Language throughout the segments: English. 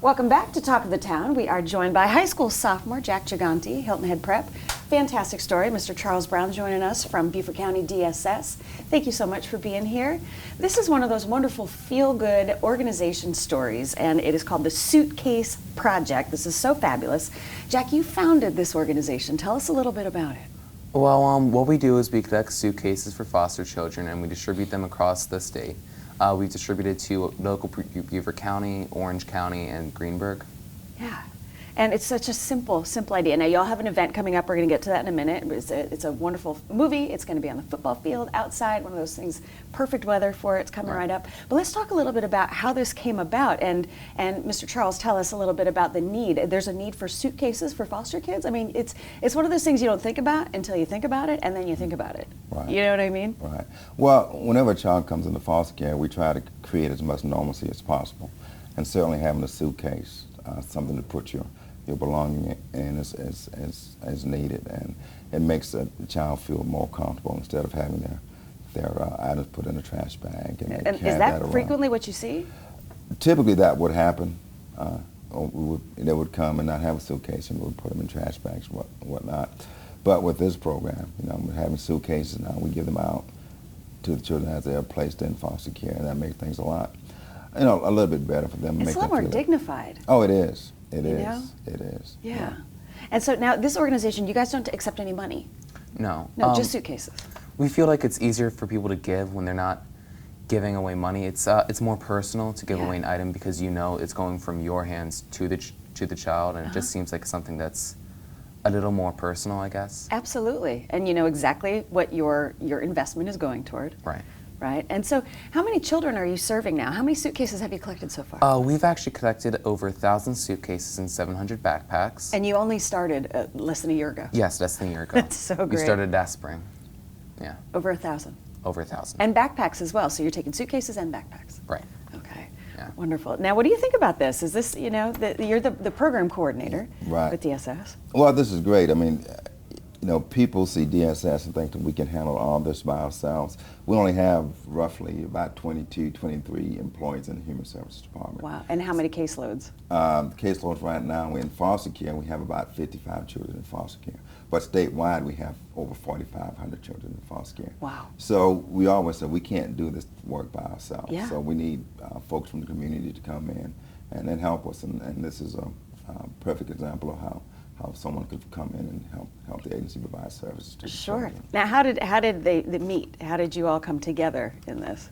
Welcome back to Talk of the Town. We are joined by high school sophomore Jack Gigante, Hilton Head Prep. Fantastic story. Mr. Charles Brown joining us from Beaufort County DSS. Thank you so much for being here. This is one of those wonderful feel-good organization stories, and it is called the Suitcase Project. This is so fabulous. Jack, you founded this organization. Tell us a little bit about it. Well, what we do is we collect suitcases for foster children, and we distribute them across the state. We've distributed to local Beaufort County, Orange County, and Greenberg. Yeah, and it's such a simple idea. Now, y'all have an event coming up. We're going to get to that in a minute. It's a wonderful movie. It's going to be on the football field, outside, one of those things, perfect weather for it. It's coming right up. But let's talk a little bit about how this came about. And Mr. Charles, tell us a little bit about the need. There's a need for suitcases for foster kids. I mean, it's one of those things you don't think about until you think about it, and then you think about it. Right. You know what I mean? Right. Well, whenever a child comes into foster care, we try to create as much normalcy as possible. And certainly having a suitcase, something to put your belonging in as needed, and it makes the child feel more comfortable instead of having their items put in a trash bag. And is that frequently what you see? Typically that would happen. They would come and not have a suitcase, and we would put them in trash bags and whatnot. But with this program, we're having suitcases now, we give them out to the children as they're placed in foster care, and that makes things a little bit better for them. It's a lot more dignified. Oh, it is. It know? is. Yeah. And so now this organization, you guys don't accept any money? No. No, just suitcases. We feel like it's easier for people to give when they're not giving away money. It's more personal to give away an item because it's going from your hands to the child, and it just seems like something that's a little more personal, I guess. Absolutely. And you know exactly what your investment is going toward. Right. Right. And so how many children are you serving now? How many suitcases have you collected so far? We've actually collected over 1,000 suitcases and 700 backpacks. And you only started less than a year ago. Yes, less than a year ago. That's so great. We started last spring. Yeah. Over 1,000. Over 1,000. And backpacks as well. So you're taking suitcases and backpacks. Right. Okay. Yeah. Wonderful. Now, what do you think about this? Is this, you're the program coordinator with DSS? Well, this is great. I mean, people see DSS and think that we can handle all this by ourselves. We only have roughly about 22, 23 employees in the Human Services Department. Wow. And how many caseloads? Caseloads right now, in foster care, we have about 55 children in foster care. But statewide, we have over 4,500 children in foster care. Wow. So we always say we can't do this work by ourselves. Yeah. So we need folks from the community to come in and help us. And this is a perfect example of how someone could come in and help the agency provide services to the children. Now, how did they meet? How did you all come together in this?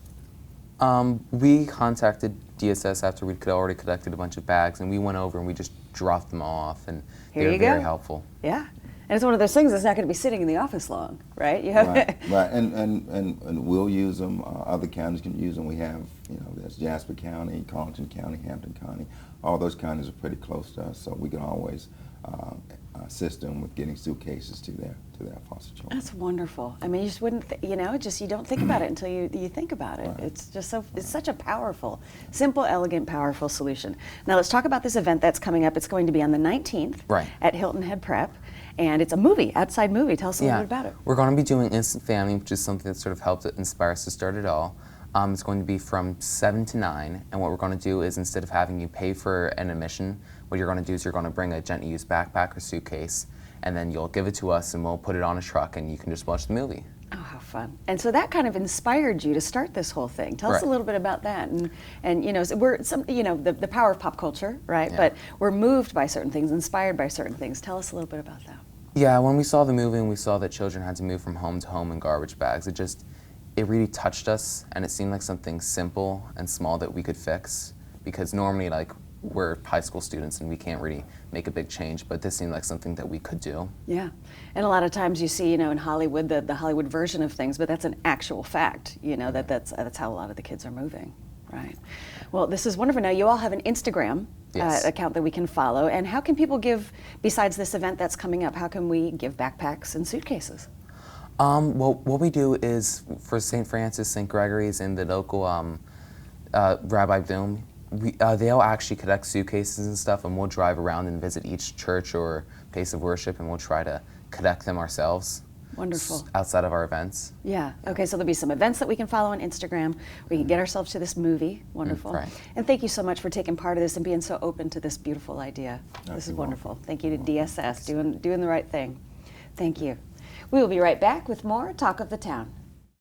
We contacted DSS after we'd already collected a bunch of bags, and we went over and we just dropped them all off, and they were very helpful. Yeah. And it's one of those things that's not going to be sitting in the office long, right? Right. And we'll use them. Other counties can use them. We have, there's Jasper County, Carleton County, Hampton County. All those counties are pretty close to us, so we can always assist them with getting suitcases to their foster children. That's wonderful. I mean, you just wouldn't, you don't think about it until you think about it. Right. It's just it's such a powerful, simple, elegant, powerful solution. Now let's talk about this event that's coming up. It's going to be on the 19th at Hilton Head Prep. And it's a movie, outside movie. Tell us a little bit about it. We're going to be doing Instant Family, which is something that sort of helped inspire us to start it all. It's going to be from 7 to 9, and what we're going to do is instead of having you pay for an admission, what you're going to do is you're going to bring a gently used backpack or suitcase, and then you'll give it to us, and we'll put it on a truck, and you can just watch the movie. Oh, how fun. And so that kind of inspired you to start this whole thing. Tell us a little bit about that. And we're the power of pop culture, right? Yeah. But we're moved by certain things, inspired by certain things. Tell us a little bit about that. Yeah, when we saw the movie and we saw that children had to move from home to home in garbage bags, it really touched us, and it seemed like something simple and small that we could fix, because normally we're high school students and we can't really make a big change, but this seemed like something that we could do. Yeah, and a lot of times you see, in Hollywood, the Hollywood version of things, but that's an actual fact, that's how a lot of the kids are moving, right? Well, this is wonderful. Now, you all have an Instagram account that we can follow, and how can people give, besides this event that's coming up, how can we give backpacks and suitcases? Well, what we do is, for St. Francis, St. Gregory's, and the local Rabbi Bloom, they'll actually collect suitcases and stuff, and we'll drive around and visit each church or place of worship, and we'll try to collect them ourselves. Wonderful. outside of our events. Yeah. Okay, so there'll be some events that we can follow on Instagram. We can get ourselves to this movie. Wonderful. Right. And thank you so much for taking part of this and being so open to this beautiful idea. This is You're wonderful. welcome. Thank you to DSS, doing the right thing. Thank you. We will be right back with more Talk of the Town.